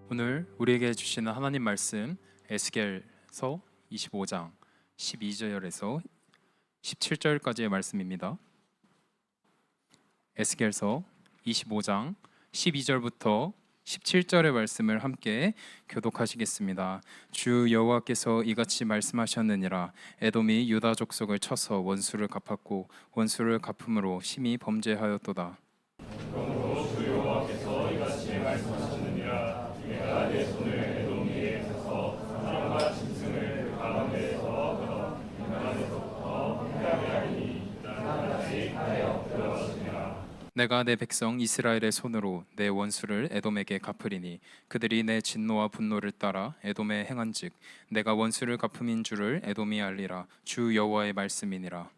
오늘 우리에게 주시는 하나님 말씀 에스겔서 25장 12절에서 17절까지의 말씀입니다. 에스겔서 25장 12절부터 17절의 말씀을 함께 교독하시겠습니다. 주 여호와께서 이같이 말씀하셨느니라. 에돔이 유다 족속을 쳐서 원수를 갚았고 원수를 갚음으로 심히 범죄하였도다. 내가 내 백성 이스라엘의 손으로 내 원수를 에돔에게 갚으리니 그들이 내 진노와 분노를 따라 에돔에 행한즉 내가 원수를 갚음인 줄을 에돔이 알리라. 주 여호와의 말씀이니라.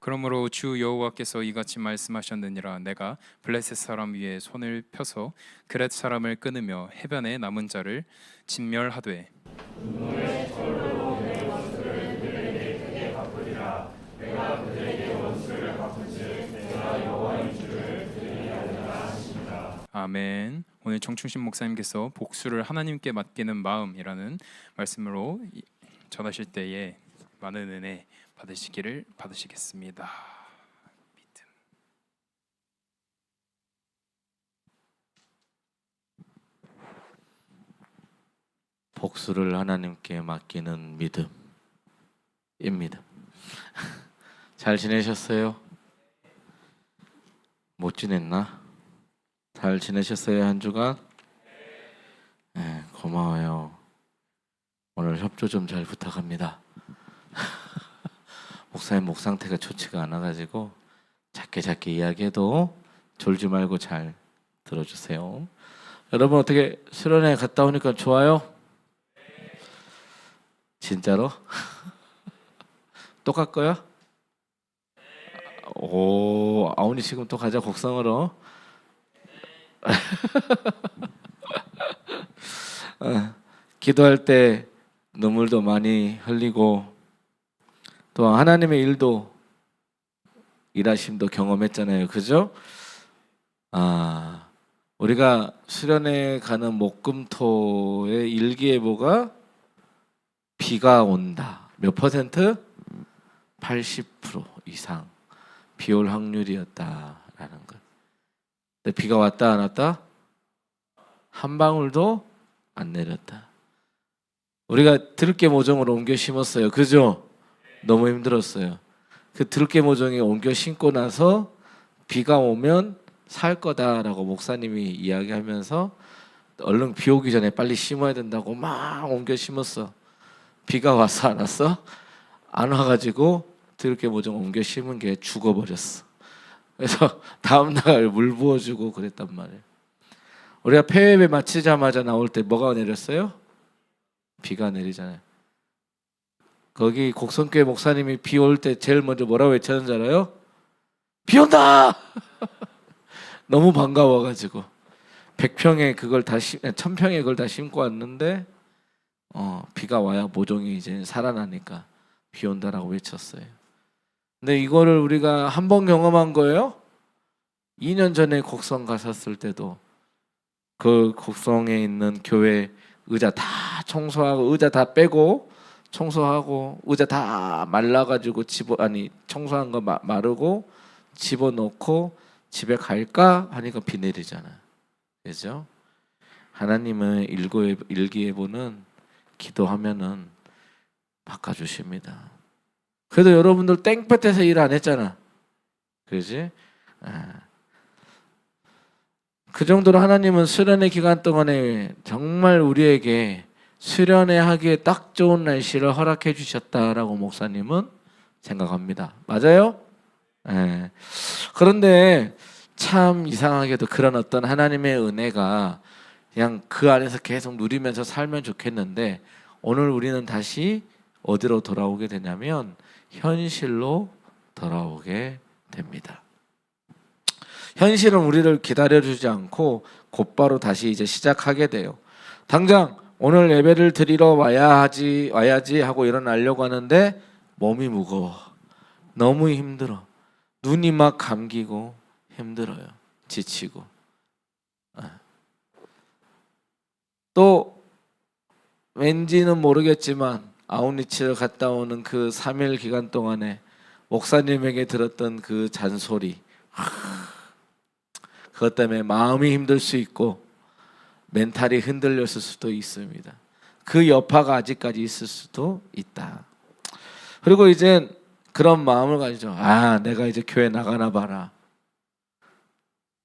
그러므로 주 여호와께서 이같이 말씀하셨느니라. 내가 블레셋 사람 위에 손을 펴서 그렛 사람을 끊으며 해변에 남은 자를 진멸하되 아멘. 오늘 정충신 목사님께서 복수를 하나님께 맡기는 마음이라는 말씀으로 전하실 때에 많은 은혜 받으시겠습니다. 믿음. 복수를 하나님께 맡기는 믿음입니다. 잘 지내셨어요? 못 지냈나? 잘 지내셨어요, 한 주간? 네, 고마워요. 오늘 협조 좀 잘 부탁합니다. 목사님 목 상태가 좋지가 않아가지고 작게 이야기해도 졸지 말고 잘 들어주세요. 여러분 어떻게 수련회 갔다 오니까 좋아요? 진짜로? 또 갈 거야? 오, 아우니 지금 또 가자 곡성으로. 기도할 때 눈물도 많이 흘리고 또 하나님의 일도 일하심도 경험했잖아요, 그죠? 우리가 수련회 가는 목금토의 일기예보가 비가 온다. 몇 퍼센트? 80% 이상 비 올 확률이었다라는 것. 근데 비가 왔다 안 왔다? 한 방울도 안 내렸다. 우리가 들깨 모종으로 옮겨 심었어요, 그죠? 너무 힘들었어요. 그 들깨 모종이 옮겨 심고 나서 비가 오면 살 거다라고 목사님이 이야기하면서 얼른 비 오기 전에 빨리 심어야 된다고 막 옮겨 심었어. 비가 왔어 안 왔어? 안 와가지고 들깨 모종 옮겨 심은 게 죽어버렸어. 그래서 다음날 물 부어주고 그랬단 말이에요. 우리가 폐회배 마치자마자 나올 때 뭐가 내렸어요? 비가 내리잖아요. 거기 곡성교회 목사님이 비 올 때 제일 먼저 뭐라고 외쳤는지 알아요? 비 온다! 너무 반가워가지고 100평에 그걸 다 1000평에 그걸 다 심고 왔는데 비가 와야 모종이 이제 살아나니까 비 온다라고 외쳤어요. 근데 이거를 우리가 한 번 경험한 거예요. 2년 전에 곡성 갔었을 때도 그 곡성에 있는 교회 의자 다 청소하고 의자 다 빼고 청소하고 의자 다 말라가지고 청소한 거 마르고 집어넣고 집에 갈까 하니까 비 내리잖아. 그죠? 하나님의 일기예보는 기도하면은 바꿔주십니다. 그래도 여러분들 땡볕에서 일 안 했잖아. 그지? 그 정도로 하나님은 수련의 기간 동안에 정말 우리에게 수련회 하기에 딱 좋은 날씨를 허락해 주셨다라고 목사님은 생각합니다. 맞아요? 네. 그런데 참 이상하게도 그런 어떤 하나님의 은혜가 그냥 그 안에서 계속 누리면서 살면 좋겠는데 오늘 우리는 다시 어디로 돌아오게 되냐면 현실로 돌아오게 됩니다. 현실은 우리를 기다려주지 않고 곧바로 다시 이제 시작하게 돼요. 당장 오늘 예배를 드리러 와야지 하고 일어나려고 하는데 몸이 무거워. 너무 힘들어. 눈이 막 감기고 힘들어요. 지치고. 또 왠지는 모르겠지만 아우니치를 갔다 오는 그 3일 기간 동안에 목사님에게 들었던 그 잔소리, 그것 때문에 마음이 힘들 수 있고 멘탈이 흔들렸을 수도 있습니다. 그 여파가 아직까지 있을 수도 있다. 그리고 이제 그런 마음을 가지죠. 내가 이제 교회 나가나 봐라.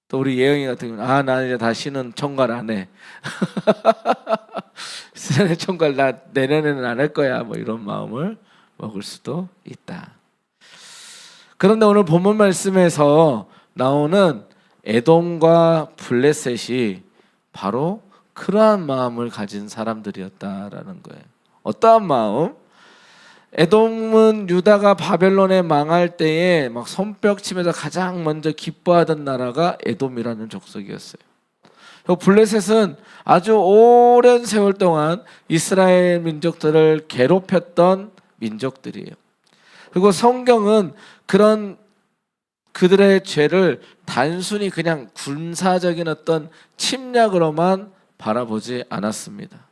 또 우리 예영이 같은 경우는 나는 이제 다시는 총괄 안 해. 수련회 총괄 나 내년에는 안 할 거야. 뭐 이런 마음을 먹을 수도 있다. 그런데 오늘 본문 말씀에서 나오는 에돔과 블레셋이 바로 그러한 마음을 가진 사람들이었다라는 거예요. 어떠한 마음? 에돔은 유다가 바벨론에 망할 때에 막 손뼉치면서 가장 먼저 기뻐하던 나라가 에돔이라는 족속이었어요. 블레셋은 아주 오랜 세월 동안 이스라엘 민족들을 괴롭혔던 민족들이에요. 그리고 성경은 그런 그들의 죄를 단순히 그냥 군사적인 어떤 침략으로만 바라보지 않았습니다.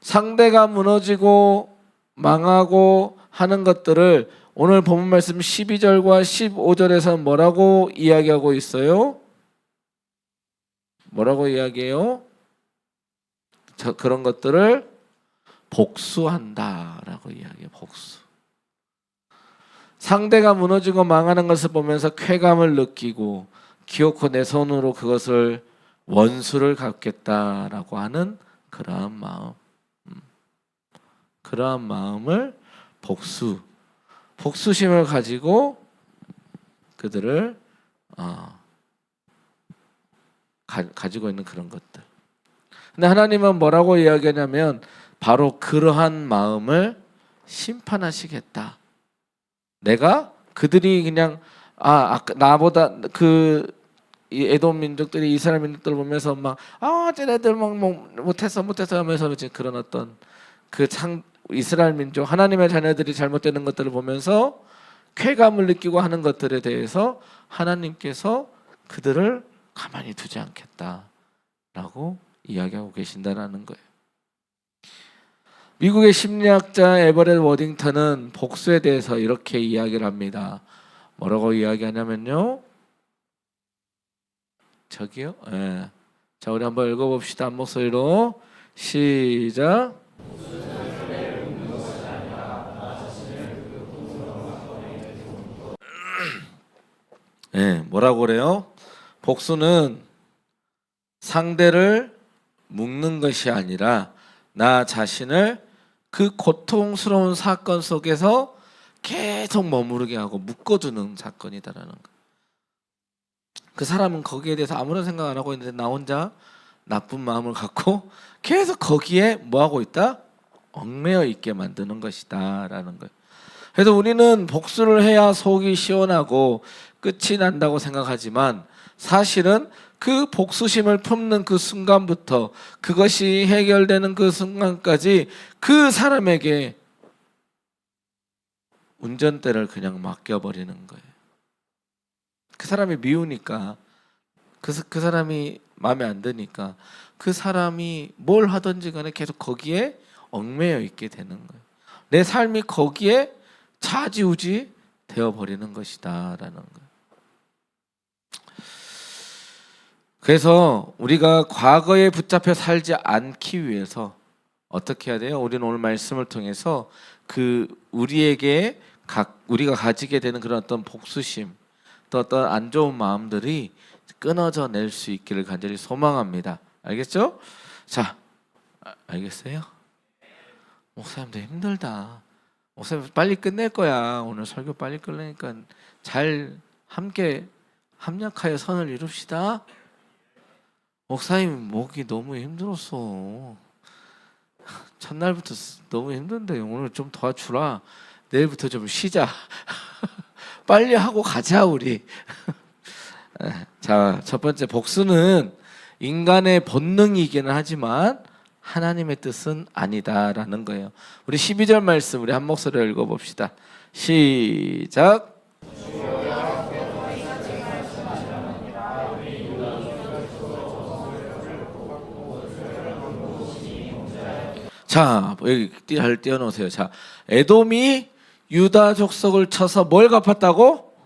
상대가 무너지고 망하고 하는 것들을 오늘 본문 말씀 12절과 15절에서 뭐라고 이야기하고 있어요? 뭐라고 이야기해요? 그런 것들을 복수한다라고 이야기해요. 복수. 상대가 무너지고 망하는 것을 보면서 쾌감을 느끼고 기어코 내 손으로 그것을 원수를 갚겠다라고 하는 그러한 마음. 그러한 마음을 복수심을 가지고 그들을 가지고 있는 그런 것들. 근데 하나님은 뭐라고 이야기하냐면 바로 그러한 마음을 심판하시겠다. 내가 그들이 그냥 나보다 이 에돔 민족들이 이스라엘 민족들을 보면서 막 쟤네들 막 못했어 하면서 이제 그런 어떤 이스라엘 민족 하나님의 자녀들이 잘못되는 것들을 보면서 쾌감을 느끼고 하는 것들에 대해서 하나님께서 그들을 가만히 두지 않겠다라고 이야기하고 계신다라는 거예요. 미국의 심리학자 에버렛 워딩턴은 복수에 대해서 이렇게 이야기를 합니다. 뭐라고 이야기하냐면요. 저기요. 자, 우리 한번 읽어봅시다. 한 목소리로 시작. 뭐라고 그래요? 복수는 상대를 묶는 것이 아니라 나 자신을 그 고통스러운 사건 속에서 계속 머무르게 하고 묶어두는 사건이다라는 거. 그 사람은 거기에 대해서 아무런 생각 안 하고 있는데 나 혼자 나쁜 마음을 갖고 계속 거기에 뭐 하고 있다? 얽매여 있게 만드는 것이다 라는 거예요. 그래서 우리는 복수를 해야 속이 시원하고 끝이 난다고 생각하지만 사실은 그 복수심을 품는 그 순간부터 그것이 해결되는 그 순간까지 그 사람에게 운전대를 그냥 맡겨버리는 거예요. 그 사람이 미우니까 그 사람이 마음에 안 드니까 그 사람이 뭘 하든지 간에 계속 거기에 얽매여 있게 되는 거예요. 내 삶이 거기에 좌지우지 되어버리는 것이다 라는 거예요. 그래서 우리가 과거에 붙잡혀 살지 않기 위해서 어떻게 해야 돼요? 우리는 오늘 말씀을 통해서 우리가 가지게 되는 그런 어떤 복수심 또 어떤 안 좋은 마음들이 끊어져 낼 수 있기를 간절히 소망합니다. 알겠죠? 자, 알겠어요? 목사님도 힘들다. 목사님 빨리 끝낼 거야. 오늘 설교 빨리 끝내니까 잘 함께 합력하여 선을 이룹시다. 목사님 목이 너무 힘들었어. 첫날부터 너무 힘든데 오늘 좀 도와주라. 내일부터 좀 쉬자. 빨리 하고 가자 우리. 자, 첫 번째 복수는 인간의 본능이기는 하지만 하나님의 뜻은 아니다라는 거예요. 우리 12절 말씀 우리 한 목소리로 읽어봅시다. 시작. 자, 여기 잘 띄워놓으세요. 자, 에돔이 유다 족속을 쳐서 뭘 갚았다고?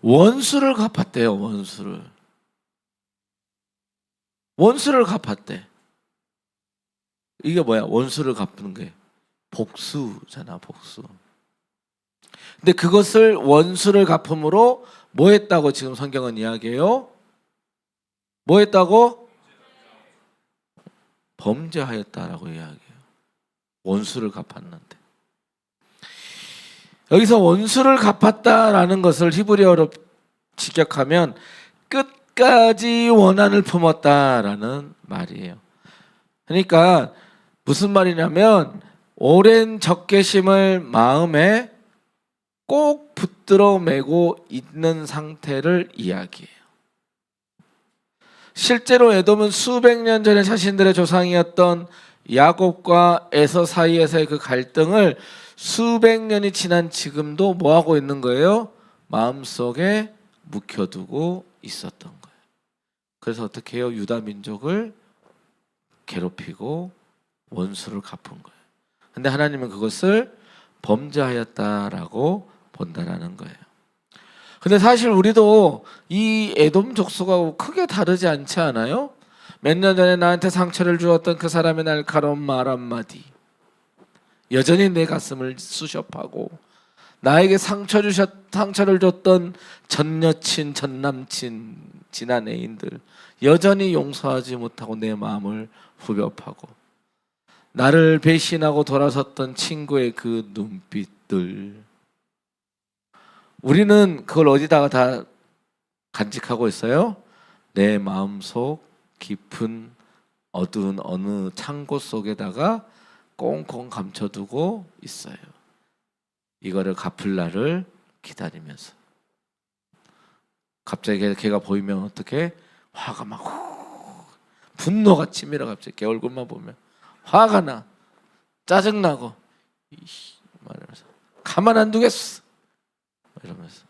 원수를 갚았대요. 원수를 갚았대. 이게 뭐야? 원수를 갚는 게 복수잖아, 복수. 근데 그것을 원수를 갚음으로 뭐 했다고 지금 성경은 이야기해요? 뭐 했다고? 범죄하였다라고 이야기해요. 원수를 갚았는데. 여기서 원수를 갚았다라는 것을 히브리어로 직역하면 끝까지 원한을 품었다라는 말이에요. 그러니까 무슨 말이냐면 오랜 적개심을 마음에 꼭 붙들어 매고 있는 상태를 이야기해요. 실제로 에돔은 수백 년 전에 자신들의 조상이었던 야곱과 에서 사이에서의 그 갈등을 수백 년이 지난 지금도 뭐 하고 있는 거예요? 마음속에 묵혀두고 있었던 거예요. 그래서 어떻게 해요? 유다 민족을 괴롭히고 원수를 갚은 거예요. 근데 하나님은 그것을 범죄하였다라고 본다라는 거예요. 근데 사실 우리도 이 에돔 족속하고 크게 다르지 않지 않아요? 몇 년 전에 나한테 상처를 주었던 그 사람의 날카로운 말 한마디, 여전히 내 가슴을 쑤셔파고 나에게 상처를 줬던 전 여친, 전 남친, 지난 애인들 여전히 용서하지 못하고 내 마음을 후벼 파고 나를 배신하고 돌아섰던 친구의 그 눈빛들, 우리는 그걸 어디다가 다 간직하고 있어요? 내 마음속 깊은 어두운 어느 창고 속에다가 꽁꽁 감춰두고 있어요. 이거를 갚을 날을 기다리면서. 갑자기 걔가 보이면 어떻게? 화가 막 분노가 치밀어. 갑자기 걔 얼굴만 보면 화가 나, 짜증나고 말하면서 가만 안 두겠어 이러면서.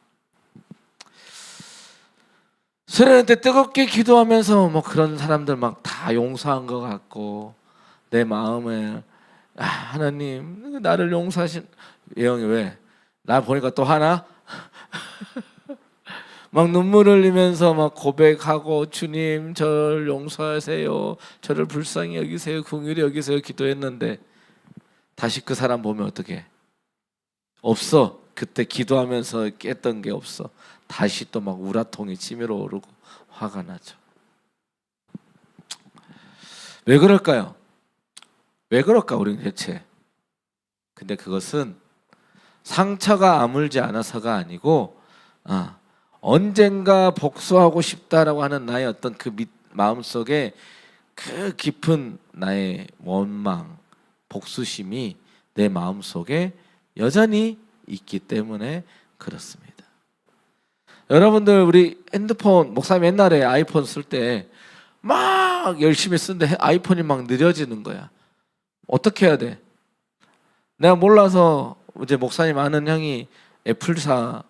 수련회 때 뜨겁게 기도하면서 뭐 그런 사람들 막 다 용서한 것 같고 내 마음에 하나님 나를 용서하신 예영이 왜? 나 보니까 또 하나? 막 눈물 흘리면서 막 고백하고 주님 저를 용서하세요, 저를 불쌍히 여기세요, 긍휼히 여기세요 기도했는데 다시 그 사람 보면 어떻게? 없어. 그때 기도하면서 깼던 게 없어. 다시 또 막 우라통이 치밀어 오르고 화가 나죠. 왜 그럴까요? 왜 그럴까 우리는 대체? 근데 그것은 상처가 아물지 않아서가 아니고 언젠가 복수하고 싶다라고 하는 나의 어떤 그 마음속에 그 깊은 나의 원망, 복수심이 내 마음속에 여전히 있기 때문에 그렇습니다. 여러분들 우리 핸드폰, 목사님 옛날에 아이폰 쓸 때 막 열심히 쓰는데 아이폰이 막 느려지는 거야. 어떻게 해야 돼? 내가 몰라서 이제 목사님 아는 형이 애플사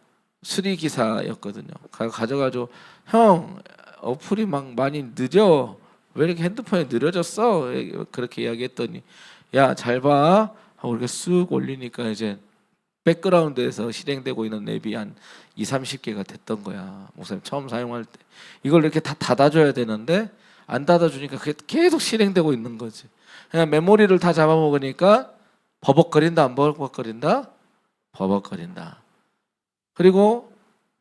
수리기사였거든요. 가져가지고 형 어플이 막 많이 느려, 왜 이렇게 핸드폰이 느려졌어? 그렇게 이야기했더니 야 잘 봐 하고 이렇게 쑥 올리니까 이제 백그라운드에서 실행되고 있는 앱이 한 20-30개가 됐던 거야. 목사님 처음 사용할 때 이걸 이렇게 다 닫아줘야 되는데 안 닫아주니까 그게 계속 실행되고 있는 거지. 그냥 메모리를 다 잡아먹으니까 버벅거린다 안 버벅거린다? 버벅거린다. 그리고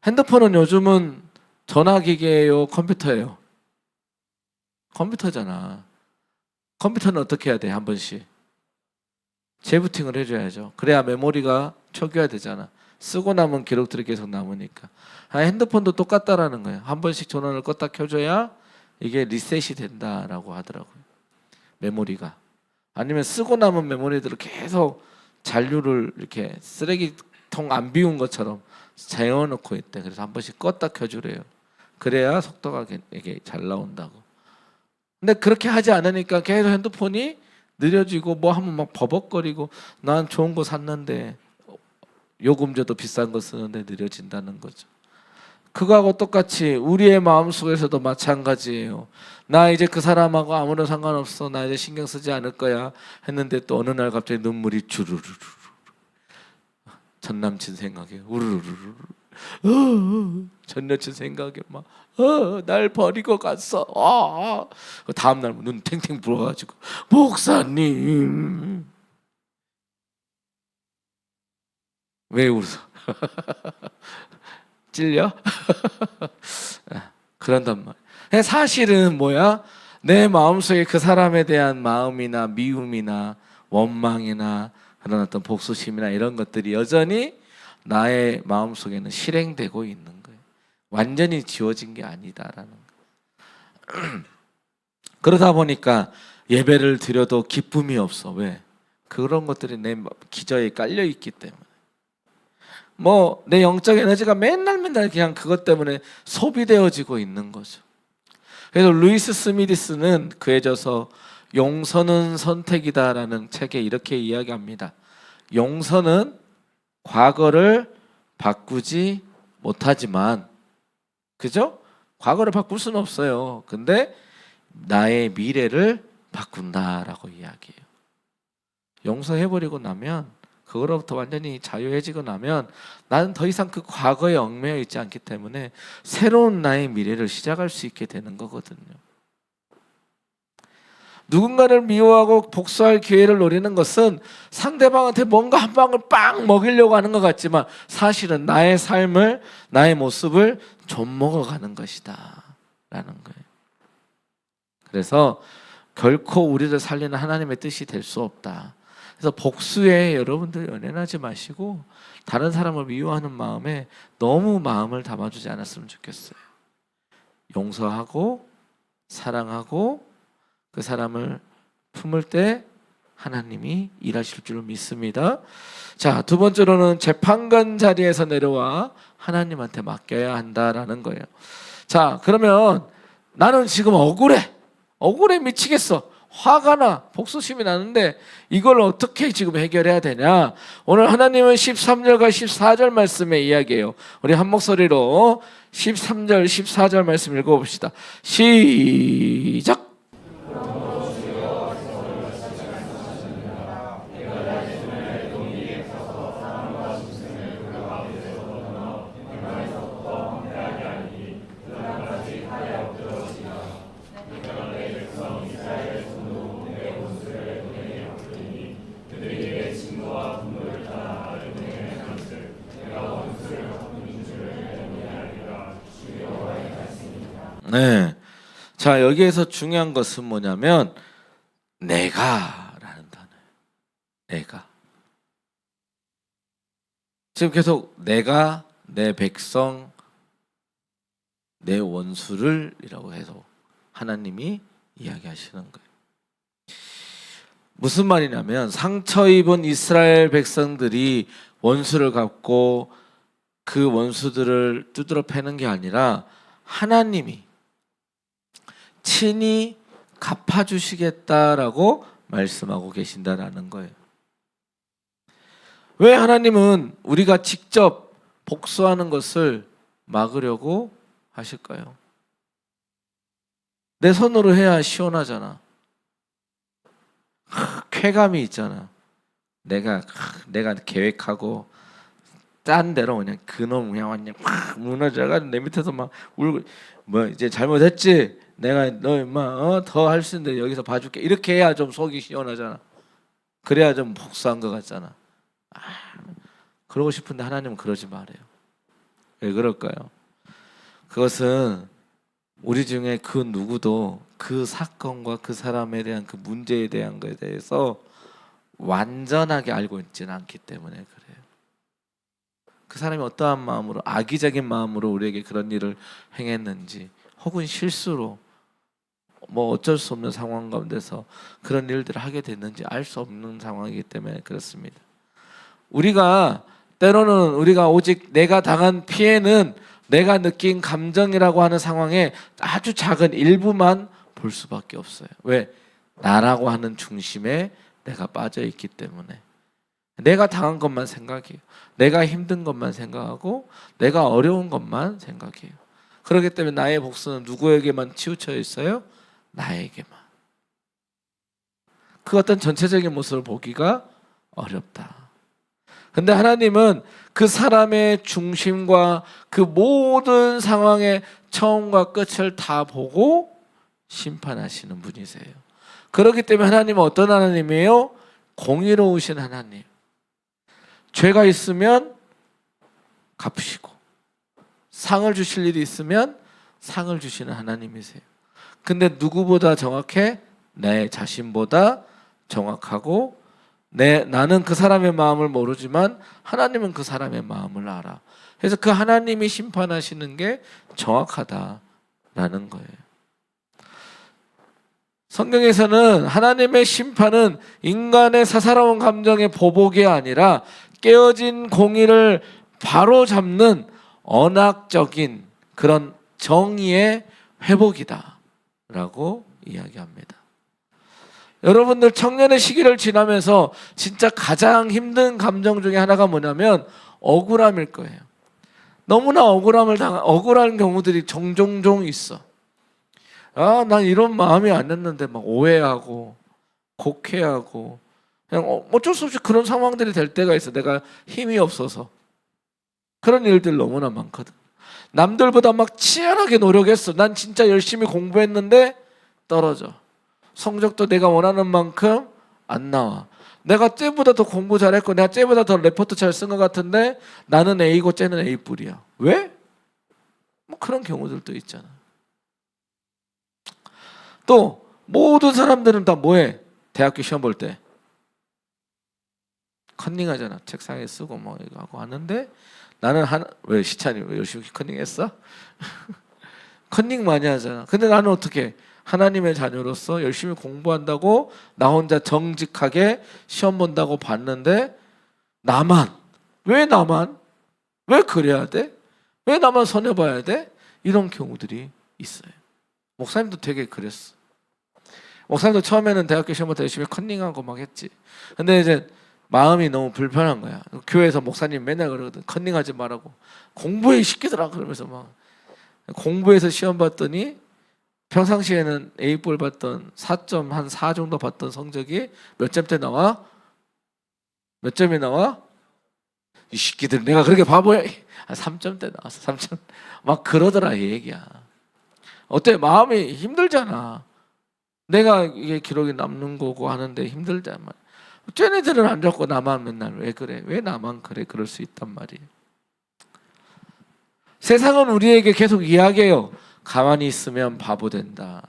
핸드폰은 요즘은 전화기계예요, 컴퓨터예요? 컴퓨터잖아. 컴퓨터는 어떻게 해야 돼? 한 번씩 재부팅을 해줘야죠. 그래야 메모리가 초기화되잖아. 쓰고 남은 기록들이 계속 남으니까. 핸드폰도 똑같다라는 거예요. 한 번씩 전원을 껐다 켜줘야 이게 리셋이 된다라고 하더라고요. 메모리가. 아니면 쓰고 남은 메모리들을 계속 잔류를 이렇게 쓰레기통 안 비운 것처럼 재워놓고 있대. 그래서 한 번씩 껐다 켜주래요. 그래야 속도가 이게 잘 나온다고. 근데 그렇게 하지 않으니까 계속 핸드폰이 느려지고 뭐 하면 막 버벅거리고 난 좋은 거 샀는데 요금제도 비싼 거 쓰는데 느려진다는 거죠. 그거하고 똑같이 우리의 마음속에서도 마찬가지예요. 나 이제 그 사람하고 아무런 상관없어. 나 이제 신경 쓰지 않을 거야 했는데 또 어느 날 갑자기 눈물이 주르르르 전 남친 생각에 우르르르 전 여친 생각에 막 날 버리고 갔어. 그 다음 날 눈 탱탱 불어가지고 목사님 왜 웃어? 찔려? 그런단 말이야. 사실은 뭐야? 내 마음속에 그 사람에 대한 마음이나 미움이나 원망이나 그런 어떤 복수심이나 이런 것들이 여전히 나의 마음속에는 실행되고 있는 거예요. 완전히 지워진 게 아니다라는 거예요. 그러다 보니까 예배를 드려도 기쁨이 없어. 왜? 그런 것들이 내 기저에 깔려 있기 때문에. 뭐 내 영적 에너지가 맨날 그냥 그것 때문에 소비되어지고 있는 거죠. 그래서 루이스 스미디스는 그에 져서 용서는 선택이다라는 책에 이렇게 이야기합니다. 용서는 과거를 바꾸지 못하지만, 그죠? 과거를 바꿀 수는 없어요. 근데 나의 미래를 바꾼다라고 이야기해요. 용서해버리고 나면, 그거로부터 완전히 자유해지고 나면 나는 더 이상 그 과거에 얽매여 있지 않기 때문에 새로운 나의 미래를 시작할 수 있게 되는 거거든요. 누군가를 미워하고 복수할 기회를 노리는 것은 상대방한테 뭔가 한 방을 빵 먹이려고 하는 것 같지만 사실은 나의 삶을, 나의 모습을 좀 먹어가는 것이다 라는 거예요. 그래서 결코 우리를 살리는 하나님의 뜻이 될 수 없다. 그래서 복수에 여러분들 연연하지 마시고 다른 사람을 미워하는 마음에 너무 마음을 담아주지 않았으면 좋겠어요. 용서하고 사랑하고 그 사람을 품을 때 하나님이 일하실 줄 믿습니다. 자, 두 번째로는 재판관 자리에서 내려와 하나님한테 맡겨야 한다라는 거예요. 자, 그러면 나는 지금 억울해 미치겠어. 화가 나, 복수심이 나는데 이걸 어떻게 지금 해결해야 되냐? 오늘 하나님은 13절과 14절 말씀의 이야기예요. 우리 한 목소리로 13절, 14절 말씀 읽어봅시다. 시작. 네. 자, 여기에서 중요한 것은 뭐냐면 내가라는 단어예요. 내가. 지금 계속 내가 내 백성 내 원수를 이라고 해서 하나님이 이야기하시는 거예요. 무슨 말이냐면 상처 입은 이스라엘 백성들이 원수를 갚고 그 원수들을 두드러 패는 게 아니라 하나님이 친히 갚아주시겠다라고 말씀하고 계신다라는 거예요. 왜 하나님은 우리가 직접 복수하는 것을 막으려고 하실까요? 내 손으로 해야 시원하잖아. 쾌감이 있잖아. 내가 계획하고 딴 대로 그냥 그놈 그냥 완전 막 무너져가지고 내 밑에서 막 울고 뭐 이제 잘못했지. 내가 너 임마 더 할 수 있는데 여기서 봐줄게. 이렇게 해야 좀 속이 시원하잖아. 그래야 좀 복수한 것 같잖아. 그러고 싶은데 하나님은 그러지 말아요. 왜 그럴까요? 그것은 우리 중에 그 누구도 그 사건과 그 사람에 대한 그 문제에 대한 것에 대해서 완전하게 알고 있지는 않기 때문에 그래요. 그 사람이 어떠한 마음으로 악의적인 마음으로 우리에게 그런 일을 행했는지 혹은 실수로 뭐 어쩔 수 없는 상황 가운데서 그런 일들을 하게 됐는지 알 수 없는 상황이기 때문에 그렇습니다. 우리가 때로는 우리가 오직 내가 당한 피해는 내가 느낀 감정이라고 하는 상황에 아주 작은 일부만 볼 수밖에 없어요. 왜? 나라고 하는 중심에 내가 빠져 있기 때문에. 내가 당한 것만 생각해요. 내가 힘든 것만 생각하고 내가 어려운 것만 생각해요. 그렇기 때문에 나의 복수는 누구에게만 치우쳐 있어요? 나에게만. 그 어떤 전체적인 모습을 보기가 어렵다. 근데 하나님은 그 사람의 중심과 그 모든 상황의 처음과 끝을 다 보고 심판하시는 분이세요. 그렇기 때문에 하나님은 어떤 하나님이에요? 공의로우신 하나님. 죄가 있으면 갚으시고 상을 주실 일이 있으면 상을 주시는 하나님이세요. 근데 누구보다 정확해? 내 자신보다 정확하고 나는 그 사람의 마음을 모르지만 하나님은 그 사람의 마음을 알아. 그래서 그 하나님이 심판하시는 게 정확하다라는 거예요. 성경에서는 하나님의 심판은 인간의 사사로운 감정의 보복이 아니라 깨어진 공의를 바로잡는 언약적인 그런 정의의 회복이다라고 이야기합니다. 여러분들 청년의 시기를 지나면서 진짜 가장 힘든 감정 중에 하나가 뭐냐면 억울함일 거예요. 너무나 억울한 경우들이 종종 있어. 난 이런 마음이 아니었는데 막 오해하고 곡해하고 그냥 어쩔 수 없이 그런 상황들이 될 때가 있어. 내가 힘이 없어서. 그런 일들 너무나 많거든. 남들보다 막 치열하게 노력했어. 난 진짜 열심히 공부했는데 떨어져. 성적도 내가 원하는 만큼 안 나와. 내가 쟤보다 더 공부 잘했고 내가 쟤보다 더 레포트 잘 쓴 것 같은데 나는 A고 쟤는 A뿔이야. 왜? 뭐 그런 경우들도 있잖아. 또 모든 사람들은 다 뭐해? 대학교 시험 볼 때 컨닝하잖아. 책상에 쓰고 뭐 이거 하고 하는데 나는 왜 시찬이 왜 열심히 컨닝했어? 컨닝 많이 하잖아. 근데 나는 어떻게 하나님의 자녀로서 열심히 공부한다고 나 혼자 정직하게 시험 본다고 봤는데 왜 나만? 왜 그래야 돼? 왜 나만 손해봐야 돼? 이런 경우들이 있어요. 목사님도 되게 그랬어. 목사님도 처음에는 대학교 시험 볼 때 열심히 컨닝하고 막 했지. 근데 이제 마음이 너무 불편한 거야. 교회에서 목사님 맨날 그러거든. 컨닝하지 말라고. 공부에 시키더라 그러면서 막 공부해서 시험 봤더니 평상시에는 A뿔 받던 4점 한 4 정도 받던 성적이 몇 점대 나와? 몇 점이 나와? 이 새끼들 내가 그렇게 바보야? 3점대 나왔어. 3점. 막 그러더라 이 얘기야. 어때? 마음이 힘들잖아. 내가 이게 기록이 남는 거고 하는데 힘들단 말이야. 쟤네들은 안 좋고 나만 맨날 왜 그래? 왜 나만 그래? 그럴 수 있단 말이에요. 세상은 우리에게 계속 이야기해요. 가만히 있으면 바보 된다.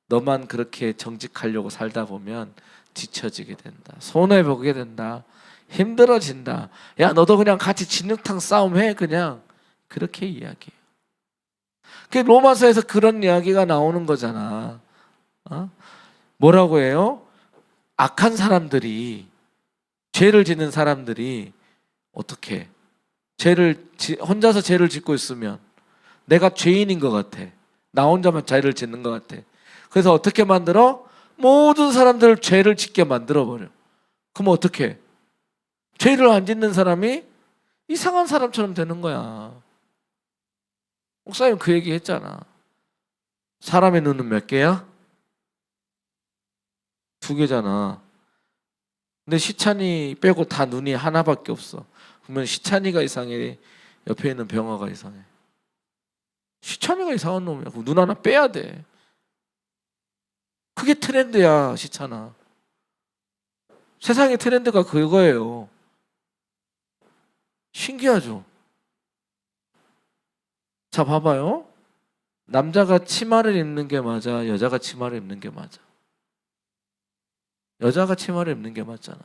너만 그렇게 정직하려고 살다 보면 뒤처지게 된다. 손해보게 된다. 힘들어진다. 야 너도 그냥 같이 진흙탕 싸움해. 그냥 그렇게 이야기해요. 그 로마서에서 그런 이야기가 나오는 거잖아. 뭐라고 해요? 악한 사람들이 죄를 짓는 사람들이 어떻게 혼자서 죄를 짓고 있으면 내가 죄인인 것 같아. 나 혼자만 죄를 짓는 것 같아. 그래서 어떻게 만들어? 모든 사람들을 죄를 짓게 만들어버려. 그럼 어떻게? 죄를 안 짓는 사람이 이상한 사람처럼 되는 거야. 목사님 그 얘기 했잖아. 사람의 눈은 몇 개야? 2개잖아. 근데 시찬이 빼고 다 눈이 하나밖에 없어. 그러면 시찬이가 이상해? 옆에 있는 병아가 이상해? 시찬이가 이상한 놈이야. 눈 하나 빼야 돼. 그게 트렌드야, 시찬아. 세상의 트렌드가 그거예요. 신기하죠? 자, 봐봐요. 남자가 치마를 입는 게 맞아? 여자가 치마를 입는 게 맞아? 여자가 치마를 입는 게 맞잖아.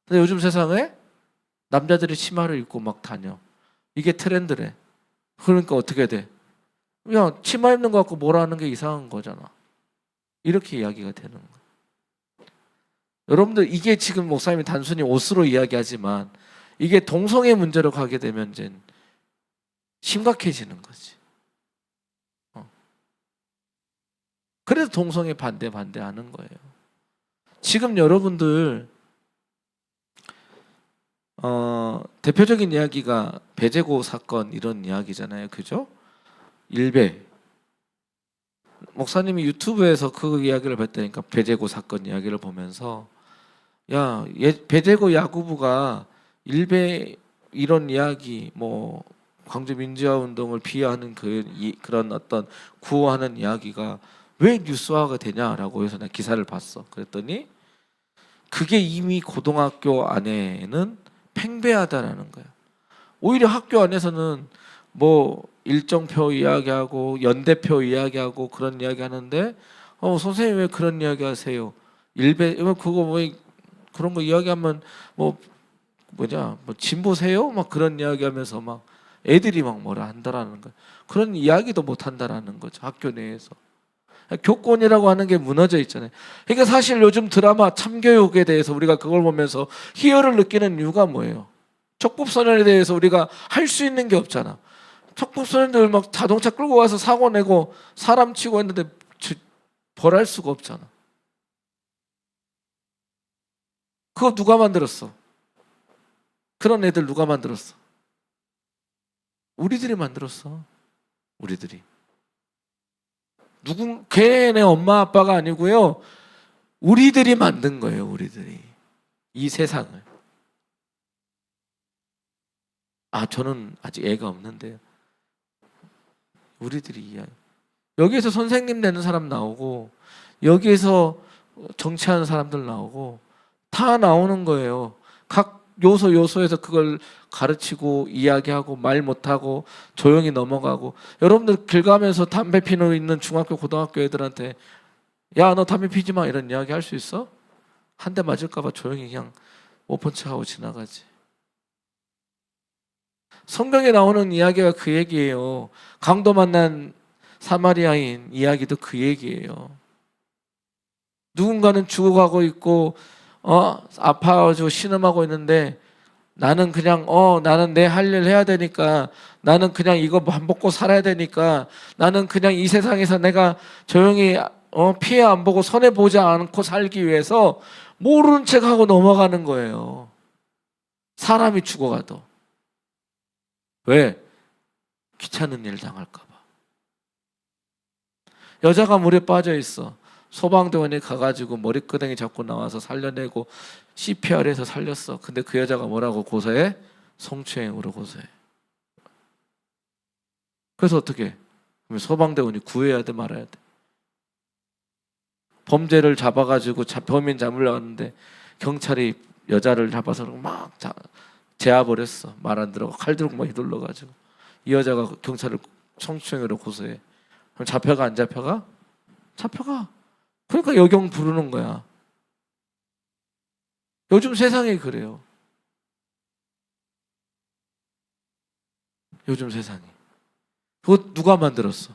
근데 요즘 세상에 남자들이 치마를 입고 막 다녀. 이게 트렌드래. 그러니까 어떻게 돼? 야, 치마 입는 거 갖고 뭐라 하는 게 이상한 거잖아. 이렇게 이야기가 되는 거야. 여러분들 이게 지금 목사님이 단순히 옷으로 이야기하지만 이게 동성애 문제로 가게 되면 이제 심각해지는 거지. 그래서 동성애 반대하는 거예요. 지금 여러분들 대표적인 이야기가 배제고 사건 이런 이야기잖아요. 그죠? 일배 목사님이 유튜브에서 그 이야기를 봤다니까 배제고 사건 이야기를 보면서 배제고 야구부가 일배 이런 이야기 뭐 광주 민주화 운동을 비하하는 그런 어떤 구호하는 이야기가 왜 뉴스화가 되냐라고 해서 내가 기사를 봤어. 그랬더니 그게 이미 고등학교 안에는 팽배하다라는 거야. 오히려 학교 안에서는 뭐 일정표 이야기하고 연대표 이야기하고 그런 이야기 하는데 선생님 왜 그런 이야기 하세요? 일배 그거 뭐 그런 거 이야기하면 뭐 진보세요? 막 그런 이야기하면서 막 애들이 막 뭐라 한다라는 거야. 그런 이야기도 못 한다라는 거죠. 학교 내에서. 교권이라고 하는 게 무너져 있잖아요. 그러니까 사실 요즘 드라마 참교육에 대해서 우리가 그걸 보면서 희열을 느끼는 이유가 뭐예요? 촉법소년에 대해서 우리가 할 수 있는 게 없잖아. 촉법소년들 막 자동차 끌고 와서 사고 내고 사람 치고 했는데 벌할 수가 없잖아. 그거 누가 만들었어? 그런 애들 누가 만들었어? 우리들이 만들었어. 우리들이. 걔네 엄마 아빠가 아니고요. 우리들이 만든 거예요. 우리들이. 이 세상을. 저는 아직 애가 없는데요. 우리들이 여기에서 선생님 되는 사람 나오고 여기에서 정치하는 사람들 나오고 다 나오는 거예요. 각 요소에서 그걸 가르치고 이야기하고 말 못하고 조용히 넘어가고 여러분들 길 가면서 담배 피는 있는 중학교 고등학교 애들한테 야 너 담배 피지 마 이런 이야기 할 수 있어? 한 대 맞을까 봐 조용히 그냥 오픈차 하고 지나가지. 성경에 나오는 이야기가 그 얘기예요. 강도 만난 사마리아인 이야기도 그 얘기예요. 누군가는 죽어가고 있고 아파가지고 신음하고 있는데 나는 그냥 나는 내 할 일 해야 되니까 나는 그냥 이거 밥 먹고 살아야 되니까 나는 그냥 이 세상에서 내가 조용히 피해 안 보고 손해 보지 않고 살기 위해서 모르는 척하고 넘어가는 거예요. 사람이 죽어가도. 왜? 귀찮은 일 당할까 봐. 여자가 물에 빠져 있어. 소방대원이 가가지고 머리끄댕이 잡고 나와서 살려내고 CPR해서 살렸어. 근데 그 여자가 뭐라고 고소해? 성추행으로 고소해. 그래서 어떻게? 그럼 소방대원이 구해야 돼 말아야 돼? 범죄를 잡아가지고 범인 잡으려고 하는데 경찰이 여자를 잡아서 막 재워버렸어. 말 안 들어가 칼 들고 막 휘둘러가지고 이 여자가 경찰을 성추행으로 고소해. 그럼 잡혀가 안 잡혀가? 잡혀가. 그러니까 여경 부르는 거야. 요즘 세상이 그래요. 요즘 세상이. 그거 누가 만들었어?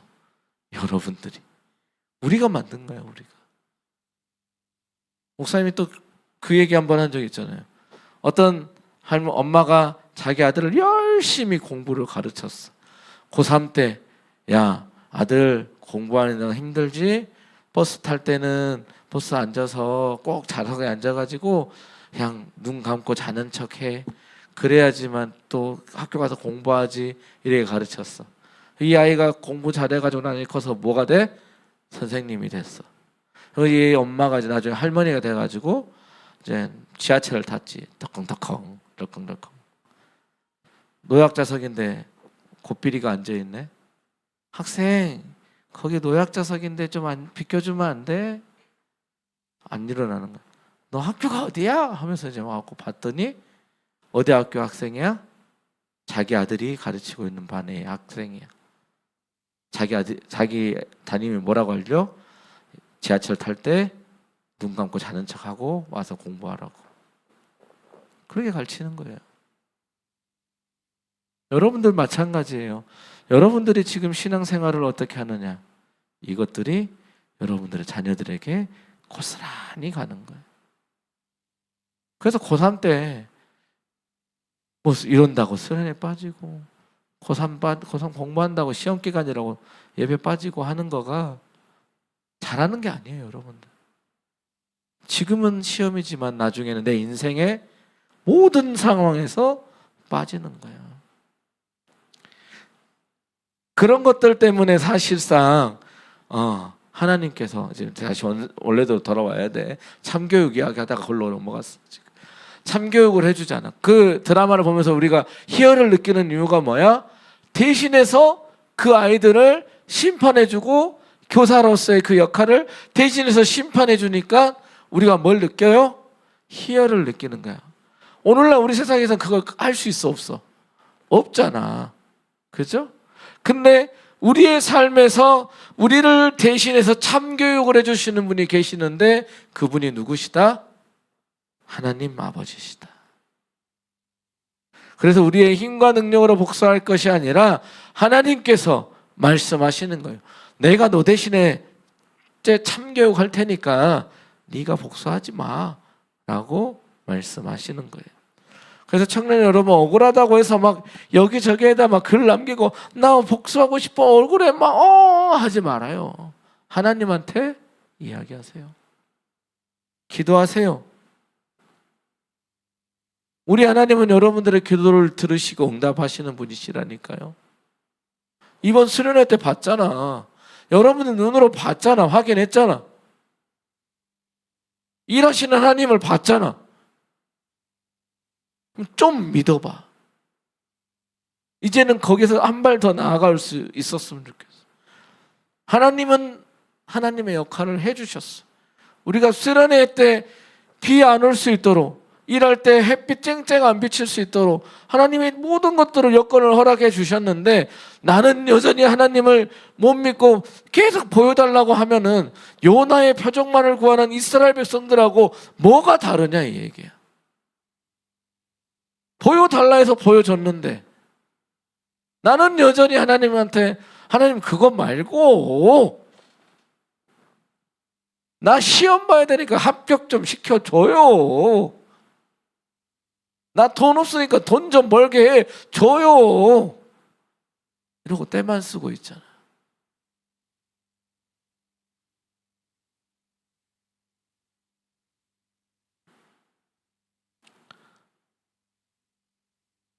여러분들이. 우리가 만든 거야, 우리가. 목사님이 또 그 얘기 한 번 한 적 있잖아요. 어떤 엄마가 자기 아들을 열심히 공부를 가르쳤어. 고3 때, 야, 아들 공부하는 거 힘들지? 버스 탈 때는 버스 앉아서 꼭 좌석에 앉아가지고 그냥 눈 감고 자는 척해. 그래야지만 또 학교 가서 공부하지. 이렇게 가르쳤어. 이 아이가 공부 잘해가지고 나중에 커서 뭐가 돼? 선생님이 됐어. 이 엄마가 이제 나중에 할머니가 돼가지고 이제 지하철을 탔지. 덕컹덕컹, 덕컹덕컹. 노약자석인데 고삐리가 앉아있네. 학생, 거기 노약자석인데 좀 비켜주면 안 돼? 안 일어나는 거야. 너 학교가 어디야? 하면서 이제 와갖고 봤더니 어디 학교 학생이야? 자기 아들이 가르치고 있는 반의 학생이야. 자기 담임이 뭐라고 알죠? 지하철 탈 때 눈 감고 자는 척하고 와서 공부하라고. 그렇게 가르치는 거예요. 여러분들 마찬가지예요. 여러분들이 지금 신앙생활을 어떻게 하느냐, 이것들이 여러분들의 자녀들에게 고스란히 가는 거예요. 그래서 고3 때 뭐 이런다고 수련회 빠지고 고3 공부한다고 시험 기간이라고 예배 빠지고 하는 거가 잘하는 게 아니에요, 여러분들. 지금은 시험이지만 나중에는 내 인생의 모든 상황에서 빠지는 거예요. 그런 것들 때문에 사실상 하나님께서 이제 다시 원래대로 돌아와야 돼. 참교육 이야기하다가 그걸로 넘어갔어. 지금. 참교육을 해주잖아. 그 드라마를 보면서 우리가 희열을 느끼는 이유가 뭐야? 대신해서 그 아이들을 심판해주고 교사로서의 그 역할을 대신해서 심판해주니까 우리가 뭘 느껴요? 희열을 느끼는 거야. 오늘날 우리 세상에서는 그걸 할 수 있어, 없어? 없잖아. 그죠? 근데 우리의 삶에서 우리를 대신해서 참교육을 해주시는 분이 계시는데 그분이 누구시다? 하나님 아버지시다. 그래서 우리의 힘과 능력으로 복수할 것이 아니라 하나님께서 말씀하시는 거예요. 내가 너 대신에 참교육할 테니까 네가 복수하지 마 라고 말씀하시는 거예요. 그래서 청년 여러분, 억울하다고 해서 막 여기저기에다 막 글 남기고 나 복수하고 싶어 얼굴에 막 하지 말아요. 하나님한테 이야기하세요. 기도하세요. 우리 하나님은 여러분들의 기도를 들으시고 응답하시는 분이시라니까요. 이번 수련회 때 봤잖아. 여러분들 눈으로 봤잖아. 확인했잖아. 일하시는 하나님을 봤잖아. 좀 믿어봐. 이제는 거기서 한 발 더 나아갈 수 있었으면 좋겠어. 하나님은 하나님의 역할을 해주셨어. 우리가 수련회 때 비 안 올 수 있도록, 일할 때 햇빛 쨍쨍 안 비칠 수 있도록 하나님이 모든 것들을 여건을 허락해 주셨는데 나는 여전히 하나님을 못 믿고 계속 보여달라고 하면은 요나의 표적만을 구하는 이스라엘 백성들하고 뭐가 다르냐 이 얘기야. 보여달라 해서 보여줬는데 나는 여전히 하나님한테 하나님 그거 말고 나 시험 봐야 되니까 합격 좀 시켜줘요. 나 돈 없으니까 돈 좀 벌게 해줘요. 이러고 때만 쓰고 있잖아.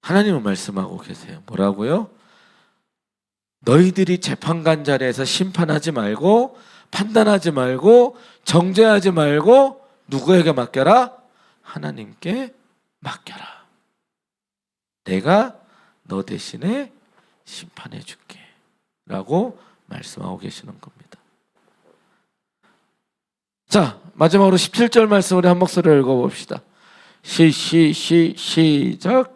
하나님은 말씀하고 계세요. 뭐라고요? 너희들이 재판관 자리에서 심판하지 말고 판단하지 말고 정죄하지 말고 누구에게 맡겨라? 하나님께 맡겨라. 내가 너 대신에 심판해 줄게 라고 말씀하고 계시는 겁니다. 자, 마지막으로 17절 말씀 우리 한 목소리로 읽어봅시다. 시작.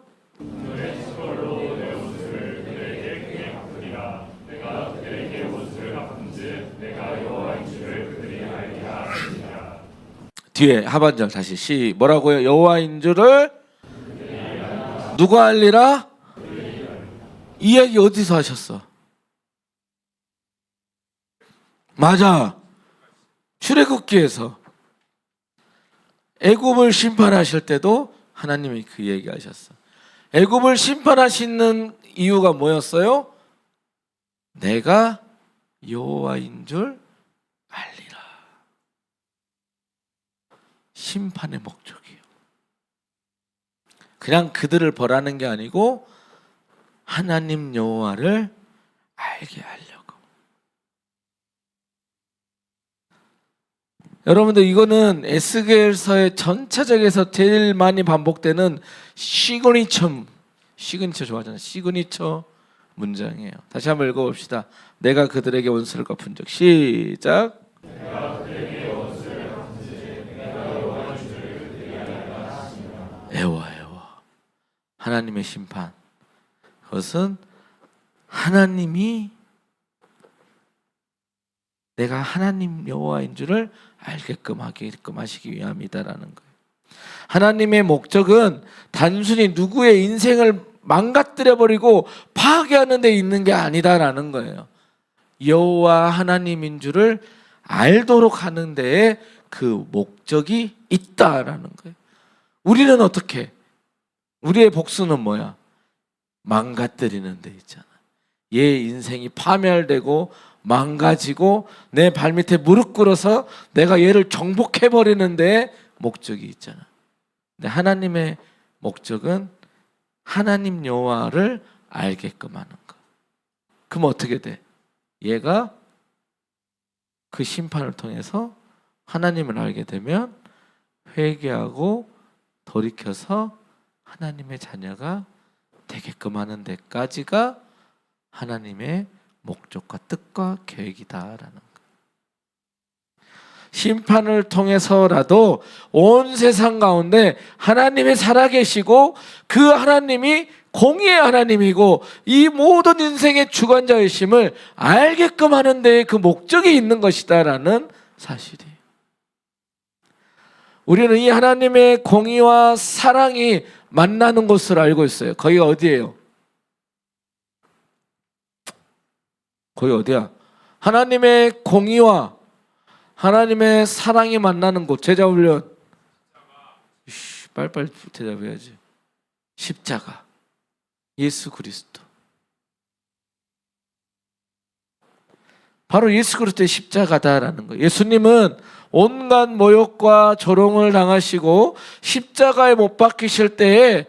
뒤에 하반절 다시 뭐라고요? 여호와인 줄을 누가 알리라? 이 이야기 어디서 하셨어? 맞아. 출애굽기에서 애굽을 심판하실 때도 하나님이 그 얘기 하셨어. 애굽을 심판하시는 이유가 뭐였어요? 내가 여호와인 줄 알리라. 심판의 목적이에요. 그냥 그들을 벌하는 게 아니고 하나님 여호와를 알게 하려고. 여러분들 이거는 에스겔서의 전체적에서 제일 많이 반복되는 시그니처 좋아하잖아요. 시그니처 문장이에요. 다시 한번 읽어봅시다. 내가 그들에게 원수를 갚은 적. 시작. 애와 하나님의 심판. 그것은 하나님이 내가 하나님 여호와인 줄을 알게끔 하시기 위함이다라는 거예요. 하나님의 목적은 단순히 누구의 인생을 망가뜨려버리고 파괴하는 데 있는 게 아니다라는 거예요. 여호와 하나님인 줄을 알도록 하는 데에 그 목적이 있다라는 거예요. 우리는 어떻게? 우리의 복수는 뭐야? 망가뜨리는 데 있잖아. 얘 인생이 파멸되고 망가지고 내 발밑에 무릎 꿇어서 내가 얘를 정복해 버리는 데 목적이 있잖아. 근데 하나님의 목적은 하나님 여호와를 알게끔 하는 거. 그럼 어떻게 돼? 얘가 그 심판을 통해서 하나님을 알게 되면 회개하고 돌이켜서 하나님의 자녀가 되게끔 하는 데까지가 하나님의 목적과 뜻과 계획이다라는 거. 심판을 통해서라도 온 세상 가운데 하나님이 살아계시고 그 하나님이 공의의 하나님이고 이 모든 인생의 주관자이심을 알게끔 하는 데에 그 목적이 있는 것이다라는 사실이에요. 우리는 이 하나님의 공의와 사랑이 만나는 곳을 알고 있어요. 거기가 어디예요? 거기 어디야? 하나님의 공의와 하나님의 사랑이 만나는 곳. 제자훈련. 빨리빨리 대답해야지. 십자가. 예수 그리스도. 바로 예수 그리스도의 십자가다라는 거예요. 예수님은 온갖 모욕과 조롱을 당하시고 십자가에 못 박히실 때에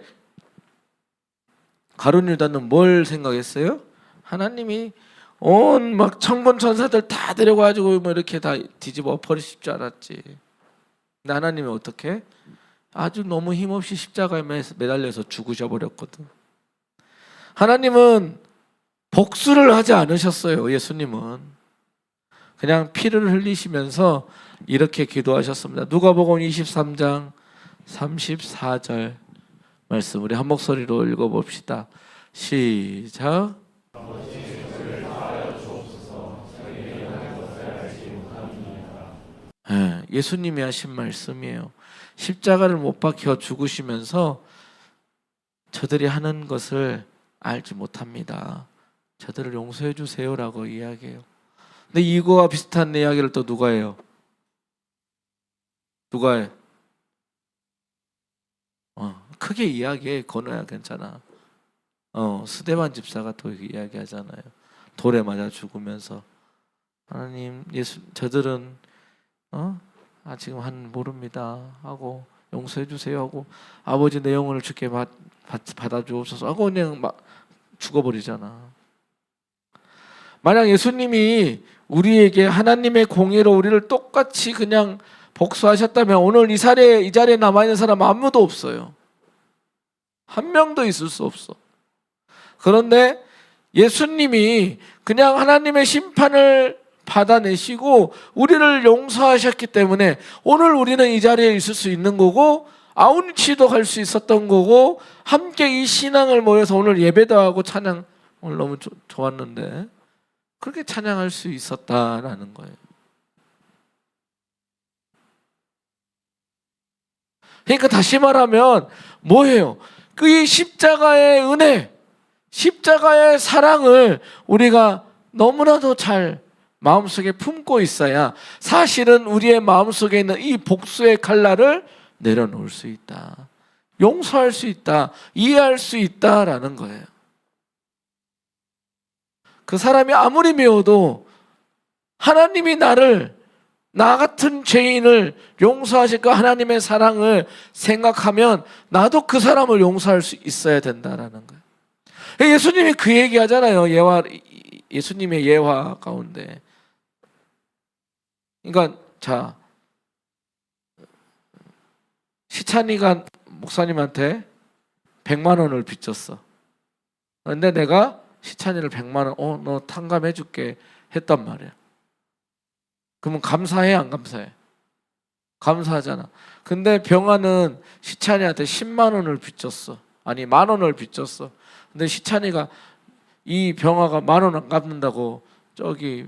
가룟 유다는 뭘 생각했어요? 하나님이 온 막 천군 천사들 다 데려가지고 뭐 이렇게 다 뒤집어 버리실 줄 알았지. 근데 하나님이 어떻게? 아주 너무 힘없이 십자가에 매달려서 죽으셔 버렸거든. 하나님은 복수를 하지 않으셨어요. 예수님은 그냥 피를 흘리시면서 이렇게 기도하셨습니다. 누가복음 23장 34절 말씀 우리 한 목소리로 읽어봅시다. 시작. 예수님이 하신 말씀이에요. 십자가를 못 박혀 죽으시면서 저들이 하는 것을 알지 못합니다. 저들을 용서해 주세요라고 이야기해요. 근데 이거와 비슷한 이야기를 또 누가 해요? 누가 해? 크게 이야기해. 건우야 괜찮아. 스데반 집사가 또 이야기하잖아요. 돌에 맞아 죽으면서 하나님 저들은 지금 한 모릅니다 하고 용서해 주세요 하고 아버지 내 영혼을 주께 받아주옵소서 하고 그냥 막 죽어버리잖아. 만약 예수님이 우리에게 하나님의 공의로 우리를 똑같이 그냥 복수하셨다면 오늘 이 자리에 남아있는 사람 아무도 없어요. 한 명도 있을 수 없어. 그런데 예수님이 그냥 하나님의 심판을 받아내시고 우리를 용서하셨기 때문에 오늘 우리는 이 자리에 있을 수 있는 거고 아우니치도 갈 수 있었던 거고 함께 이 신앙을 모여서 오늘 예배도 하고 찬양 오늘 너무 좋았는데 그렇게 찬양할 수 있었다라는 거예요. 그러니까 다시 말하면 뭐예요? 그 십자가의 은혜, 십자가의 사랑을 우리가 너무나도 잘 마음속에 품고 있어야 사실은 우리의 마음속에 있는 이 복수의 칼날을 내려놓을 수 있다. 용서할 수 있다. 이해할 수 있다라는 거예요. 그 사람이 아무리 미워도 하나님이 나 같은 죄인을 용서하실 그 하나님의 사랑을 생각하면 나도 그 사람을 용서할 수 있어야 된다라는 거예요. 예수님이 그 얘기 하잖아요. 예수님의 예화 가운데. 그러니까 자 시찬이가 목사님한테 100만 원을 빚졌어. 그런데 내가 시찬이를 100만 원, 너 탕감해 줄게 했단 말이야. 그러면 감사해 안 감사해? 감사하잖아. 근데 병아는 시찬이한테 10만 원을 빚졌어. 아니 10,000원을 빚졌어. 근데 시찬이가 이 병아가 10,000원 안 갚는다고 저기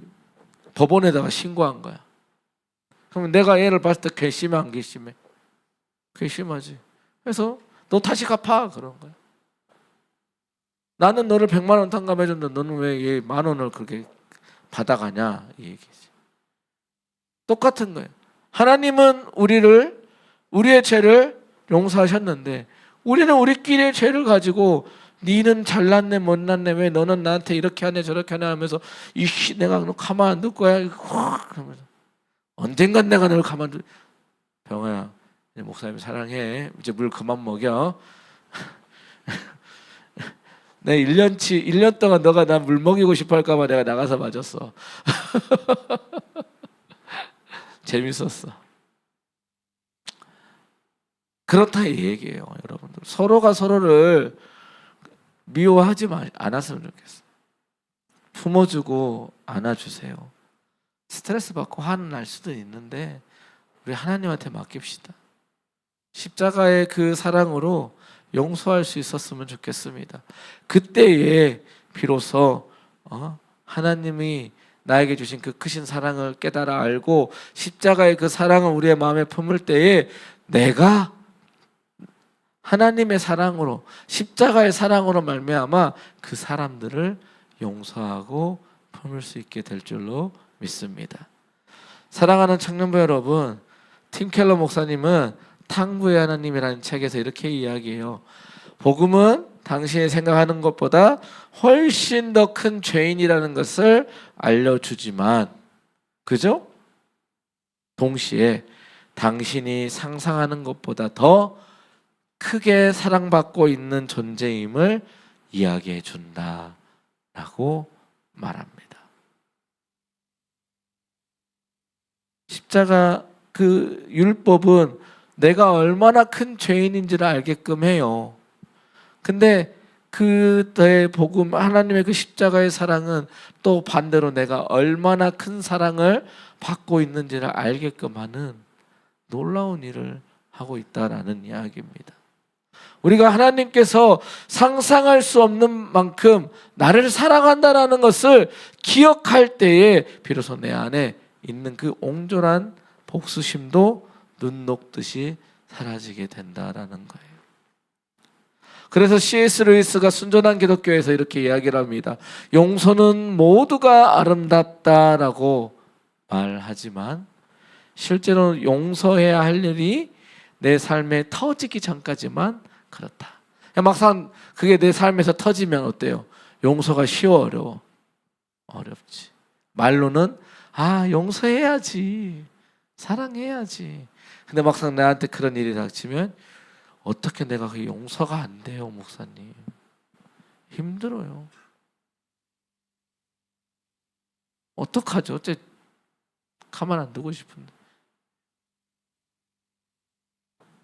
법원에다가 신고한 거야. 그러면 내가 얘를 봤을 때 괘씸해 안 괘씸해? 괘씸하지. 그래서 너 다시 갚아 그런 거야. 나는 너를 100만 원 탕감해 줬는데 너는 왜 얘 10,000원을 그렇게 받아가냐 이 얘기지. 똑같은 거예요. 하나님은 우리의 죄를 용서하셨는데 우리는 우리끼리의 죄를 가지고 니는 잘났네 못났네 왜 너는 나한테 이렇게 하네 저렇게 하네 하면서 이씨 내가 너 가만 안 둘 거야 그러면서 언젠간 내가 너를 가만 둘 병아야 목사님 사랑해 이제 물 그만 먹여 내 1년 동안 너가 나 물 먹이고 싶어 할까 봐 내가 나가서 맞았어 재밌었어. 그렇다 이 얘기예요 여러분들. 서로가 서로를 미워하지 않았으면 좋겠어. 품어주고 안아주세요. 스트레스 받고 화는 날 수도 있는데 우리 하나님한테 맡깁시다. 십자가의 그 사랑으로 용서할 수 있었으면 좋겠습니다. 그때에 비로소 하나님이 나에게 주신 그 크신 사랑을 깨달아 알고 십자가의 그 사랑을 우리의 마음에 품을 때에 내가 하나님의 사랑으로 십자가의 사랑으로 말미암아 그 사람들을 용서하고 품을 수 있게 될 줄로 믿습니다. 사랑하는 청년부 여러분, 팀 켈러 목사님은 탕부의 하나님이라는 책에서 이렇게 이야기해요. 복음은 당신이 생각하는 것보다 훨씬 더 큰 죄인이라는 것을 알려주지만, 그죠? 동시에 당신이 상상하는 것보다 더 크게 사랑받고 있는 존재임을 이야기해 준다라고 말합니다. 십자가 그 율법은 내가 얼마나 큰 죄인인지를 알게끔 해요. 근데 그의 복음 하나님의 그 십자가의 사랑은 또 반대로 내가 얼마나 큰 사랑을 받고 있는지를 알게끔 하는 놀라운 일을 하고 있다라는 이야기입니다. 우리가 하나님께서 상상할 수 없는 만큼 나를 사랑한다라는 것을 기억할 때에 비로소 내 안에 있는 그 옹졸한 복수심도 눈 녹듯이 사라지게 된다라는 거예요. 그래서 C.S. 루이스가 순전한 기독교에서 이렇게 이야기를 합니다. 용서는 모두가 아름답다라고 말하지만 실제로 용서해야 할 일이 내 삶에 터지기 전까지만 그렇다. 막상 그게 내 삶에서 터지면 어때요? 용서가 쉬워 어려워? 어렵지. 말로는 용서해야지, 사랑해야지. 근데 막상 나한테 그런 일이 닥치면 어떻게 내가 그게 용서가 안 돼요, 목사님. 힘들어요. 어떡하죠? 어째 가만 안 두고 싶은데.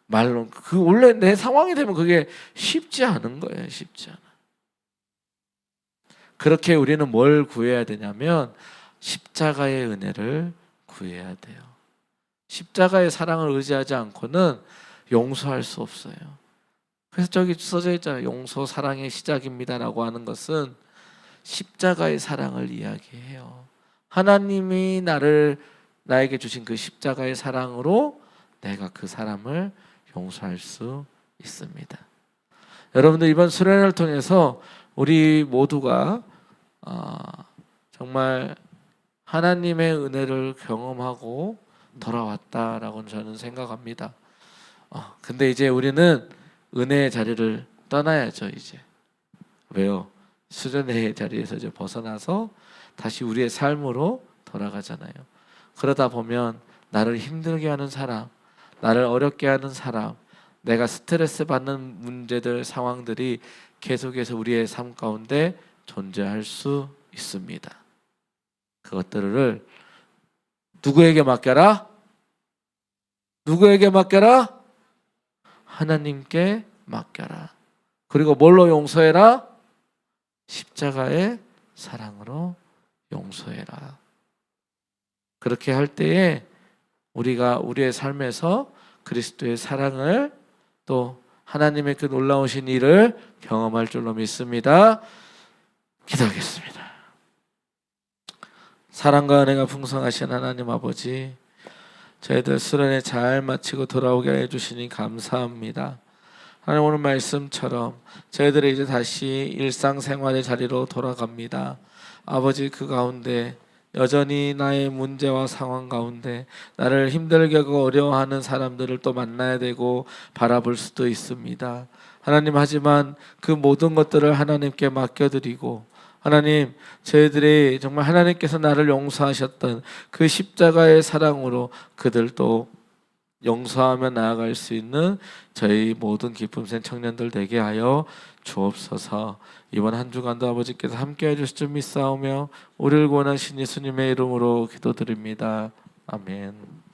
말로 그 원래 내 상황이 되면 그게 쉽지 않은 거예요. 쉽지 않아. 그렇게 우리는 뭘 구해야 되냐면 십자가의 은혜를 구해야 돼요. 십자가의 사랑을 의지하지 않고는 용서할 수 없어요. 그래서 저기 써져 있잖아요. 용서 사랑의 시작입니다라고 하는 것은 십자가의 사랑을 이야기해요. 하나님이 나에게 주신 그 십자가의 사랑으로 내가 그 사람을 용서할 수 있습니다. 여러분들 이번 수련회를 통해서 우리 모두가 정말 하나님의 은혜를 경험하고 돌아왔다라고 저는 생각합니다. 근데 이제 우리는 은혜의 자리를 떠나야죠. 이제 왜요? 수련회의 자리에서 이제 벗어나서 다시 우리의 삶으로 돌아가잖아요. 그러다 보면 나를 힘들게 하는 사람, 나를 어렵게 하는 사람, 내가 스트레스 받는 문제들, 상황들이 계속해서 우리의 삶 가운데 존재할 수 있습니다. 그것들을 누구에게 맡겨라? 누구에게 맡겨라? 하나님께 맡겨라. 그리고 뭘로 용서해라? 십자가의 사랑으로 용서해라. 그렇게 할 때에 우리가 우리의 삶에서 그리스도의 사랑을 또 하나님의 그 놀라우신 일을 경험할 줄로 믿습니다. 기도하겠습니다. 사랑과 은혜가 풍성하신 하나님 아버지, 저희들 수련회 잘 마치고 돌아오게 해주시니 감사합니다. 하나님 오늘 말씀처럼 저희들이 이제 다시 일상생활의 자리로 돌아갑니다. 아버지 그 가운데 여전히 나의 문제와 상황 가운데 나를 힘들게 하고 어려워하는 사람들을 또 만나야 되고 바라볼 수도 있습니다. 하나님, 하지만 그 모든 것들을 하나님께 맡겨드리고, 하나님, 저희들이 정말 하나님께서 나를 용서하셨던 그 십자가의 사랑으로 그들도 용서하며 나아갈 수 있는 저희 모든 기쁨샘 청년들 되게 하여 주옵소서. 이번 한 주간도 아버지께서 함께해 주실 줄 믿사오며 우리를 구원하신 예수님의 이름으로 기도드립니다. 아멘.